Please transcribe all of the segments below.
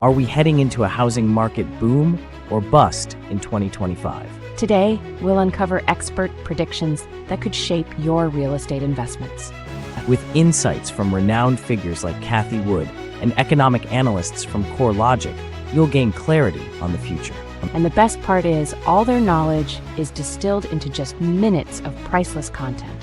Are we heading into a housing market boom or bust in 2025? Today, we'll uncover expert predictions that could shape your real estate investments. With insights from renowned figures like Cathie Wood and economic analysts from CoreLogic, you'll gain clarity on the future. And the best part is, all their knowledge is distilled into just minutes of priceless content.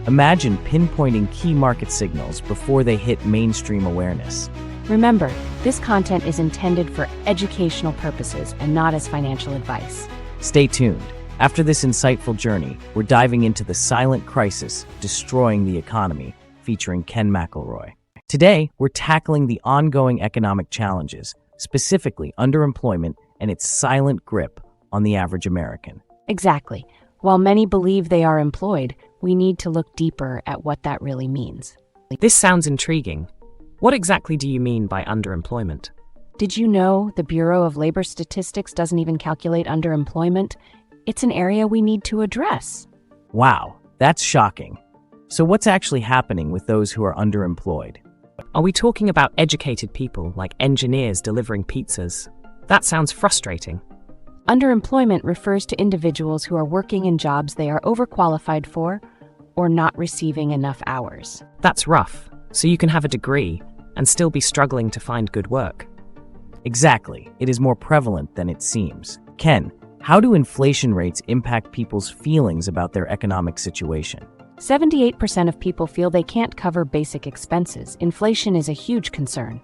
Imagine pinpointing key market signals before they hit mainstream awareness. Remember, this content is intended for educational purposes and not as financial advice. Stay tuned. After this insightful journey, we're diving into the silent crisis destroying the economy, featuring Ken McElroy. Today, we're tackling the ongoing economic challenges, specifically underemployment and its silent grip on the average American. Exactly. While many believe they are employed, we need to look deeper at what that really means. This sounds intriguing. What exactly do you mean by underemployment? Did you know the Bureau of Labor Statistics doesn't even calculate underemployment? It's an area we need to address. Wow, that's shocking. So what's actually happening with those who are underemployed? Are we talking about educated people like engineers delivering pizzas? That sounds frustrating. Underemployment refers to individuals who are working in jobs they are overqualified for or not receiving enough hours. That's rough. So you can have a degree and still be struggling to find good work. Exactly. It is more prevalent than it seems. Ken, how do inflation rates impact people's feelings about their economic situation? 78% of people feel they can't cover basic expenses. Inflation is a huge concern.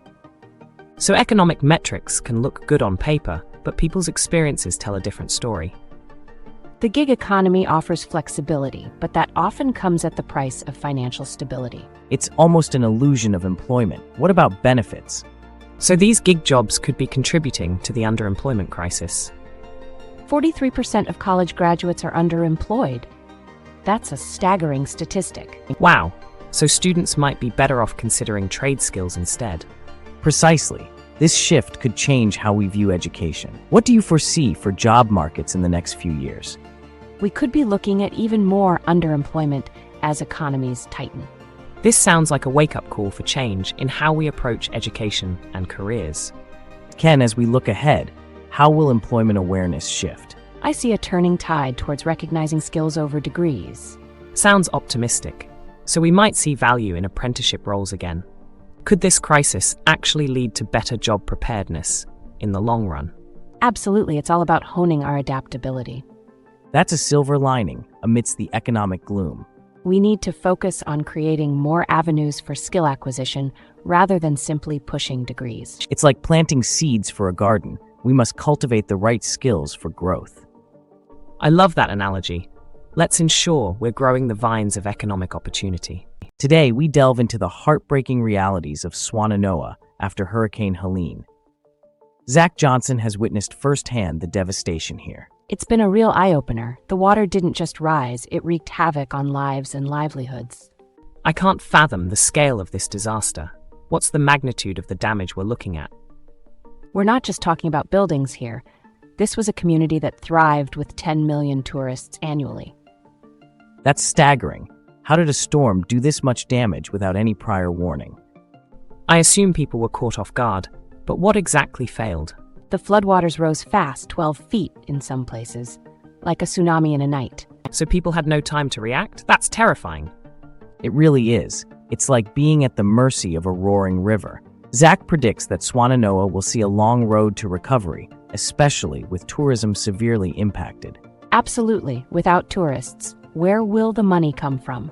So economic metrics can look good on paper, but people's experiences tell a different story. The gig economy offers flexibility, but that often comes at the price of financial stability. It's almost an illusion of employment. What about benefits? So these gig jobs could be contributing to the underemployment crisis. 43% of college graduates are underemployed. That's a staggering statistic. Wow, so students might be better off considering trade skills instead. Precisely. This shift could change how we view education. What do you foresee for job markets in the next few years? We could be looking at even more underemployment as economies tighten. This sounds like a wake-up call for change in how we approach education and careers. Ken, as we look ahead, how will employment awareness shift? I see a turning tide towards recognizing skills over degrees. Sounds optimistic. So we might see value in apprenticeship roles again. Could this crisis actually lead to better job preparedness in the long run? Absolutely, it's all about honing our adaptability. That's a silver lining amidst the economic gloom. We need to focus on creating more avenues for skill acquisition rather than simply pushing degrees. It's like planting seeds for a garden. We must cultivate the right skills for growth. I love that analogy. Let's ensure we're growing the vines of economic opportunity. Today, we delve into the heartbreaking realities of Swannanoa after Hurricane Helene. Zach Johnson has witnessed firsthand the devastation here. It's been a real eye-opener. The water didn't just rise, it wreaked havoc on lives and livelihoods. I can't fathom the scale of this disaster. What's the magnitude of the damage we're looking at? We're not just talking about buildings here. This was a community that thrived with 10 million tourists annually. That's staggering. How did a storm do this much damage without any prior warning? I assume people were caught off guard, but what exactly failed? The floodwaters rose fast, 12 feet in some places, like a tsunami in a night. So people had no time to react? That's terrifying. It really is. It's like being at the mercy of a roaring river. Zach predicts that Swannanoa will see a long road to recovery, especially with tourism severely impacted. Absolutely. Without tourists, where will the money come from?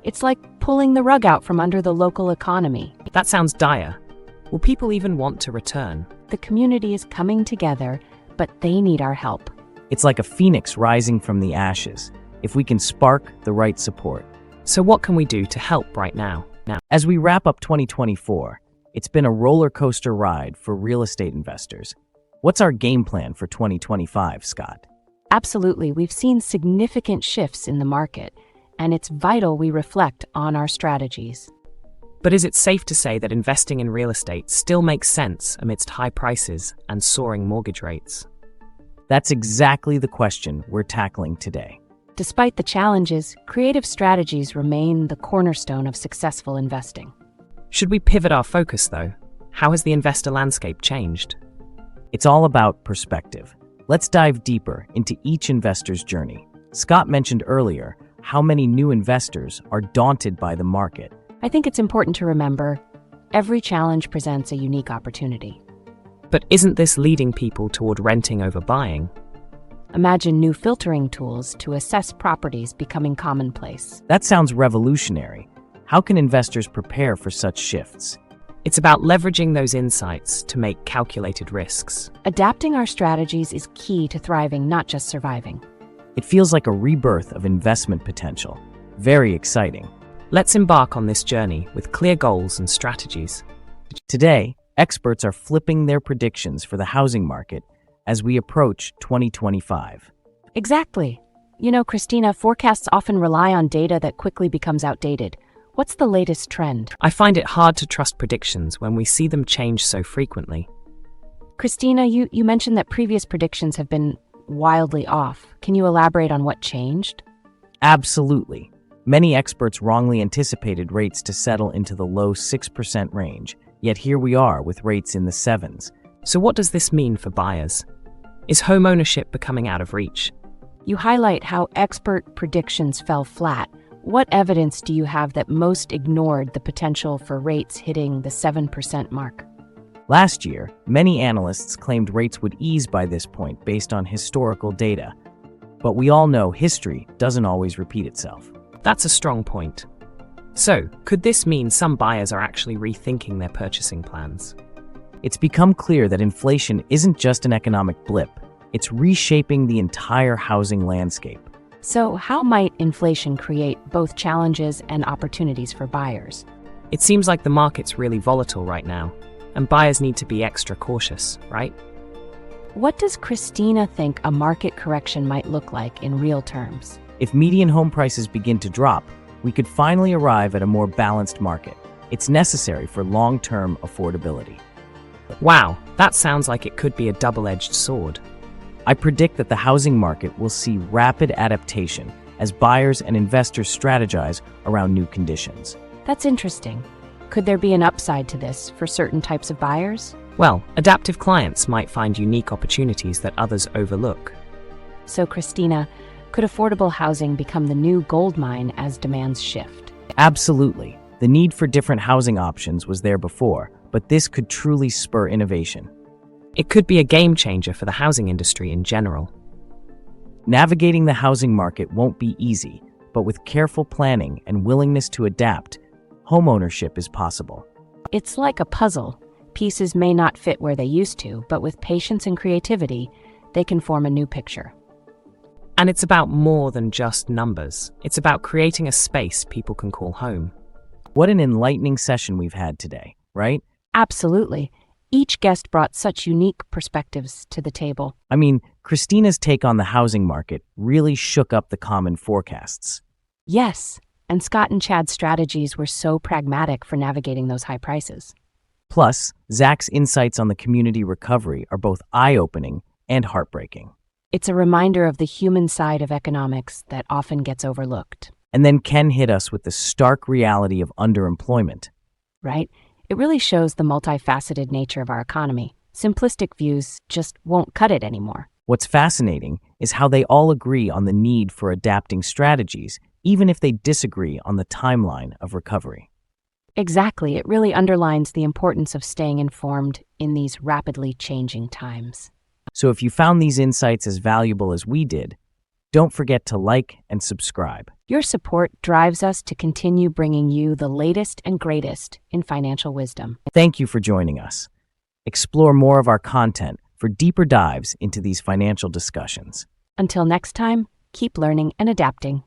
It's like pulling the rug out from under the local economy. That sounds dire. Will people even want to return? The community is coming together, but they need our help. It's like a phoenix rising from the ashes, if we can spark the right support. So what can we do to help right now? As we wrap up 2024, it's been a roller coaster ride for real estate investors. What's our game plan for 2025, Scott? Absolutely. We've seen significant shifts in the market, and it's vital we reflect on our strategies. But is it safe to say that investing in real estate still makes sense amidst high prices and soaring mortgage rates? That's exactly the question we're tackling today. Despite the challenges, creative strategies remain the cornerstone of successful investing. Should we pivot our focus, though? How has the investor landscape changed? It's all about perspective. Let's dive deeper into each investor's journey. Scott mentioned earlier how many new investors are daunted by the market. I think it's important to remember every challenge presents a unique opportunity. But isn't this leading people toward renting over buying? Imagine new filtering tools to assess properties becoming commonplace. That sounds revolutionary. How can investors prepare for such shifts? It's about leveraging those insights to make calculated risks. Adapting our strategies is key to thriving, not just surviving. It feels like a rebirth of investment potential. Very exciting. Let's embark on this journey with clear goals and strategies. Today, experts are flipping their predictions for the housing market as we approach 2025. Exactly. You know, Christina, forecasts often rely on data that quickly becomes outdated. What's the latest trend? I find it hard to trust predictions when we see them change so frequently. Christina, you mentioned that previous predictions have been wildly off. Can you elaborate on what changed? Absolutely. Many experts wrongly anticipated rates to settle into the low 6% range, yet here we are with rates in the 7s. So what does this mean for buyers? Is home ownership becoming out of reach? You highlight how expert predictions fell flat. What evidence do you have that most ignored the potential for rates hitting the 7% mark? Last year, many analysts claimed rates would ease by this point based on historical data. But we all know history doesn't always repeat itself. That's a strong point. So, could this mean some buyers are actually rethinking their purchasing plans? It's become clear that inflation isn't just an economic blip, it's reshaping the entire housing landscape. So, how might inflation create both challenges and opportunities for buyers? It seems like the market's really volatile right now, and buyers need to be extra cautious, right? What does Christina think a market correction might look like in real terms? If median home prices begin to drop, we could finally arrive at a more balanced market. It's necessary for long-term affordability. Wow, that sounds like it could be a double-edged sword. I predict that the housing market will see rapid adaptation as buyers and investors strategize around new conditions. That's interesting. Could there be an upside to this for certain types of buyers? Well, adaptive clients might find unique opportunities that others overlook. So, Christina, could affordable housing become the new gold mine as demands shift? Absolutely. The need for different housing options was there before, but this could truly spur innovation. It could be a game changer for the housing industry in general. Navigating the housing market won't be easy, but with careful planning and willingness to adapt, homeownership is possible. It's like a puzzle. Pieces may not fit where they used to, but with patience and creativity, they can form a new picture. And it's about more than just numbers. It's about creating a space people can call home. What an enlightening session we've had today, right? Absolutely. Each guest brought such unique perspectives to the table. I mean, Christina's take on the housing market really shook up the common forecasts. Yes, and Scott and Chad's strategies were so pragmatic for navigating those high prices. Plus, Zach's insights on the community recovery are both eye-opening and heartbreaking. It's a reminder of the human side of economics that often gets overlooked. And then Ken hit us with the stark reality of underemployment. Right? It really shows the multifaceted nature of our economy. Simplistic views just won't cut it anymore. What's fascinating is how they all agree on the need for adapting strategies, even if they disagree on the timeline of recovery. Exactly. It really underlines the importance of staying informed in these rapidly changing times. So if you found these insights as valuable as we did, don't forget to like and subscribe. Your support drives us to continue bringing you the latest and greatest in financial wisdom. Thank you for joining us. Explore more of our content for deeper dives into these financial discussions. Until next time, keep learning and adapting.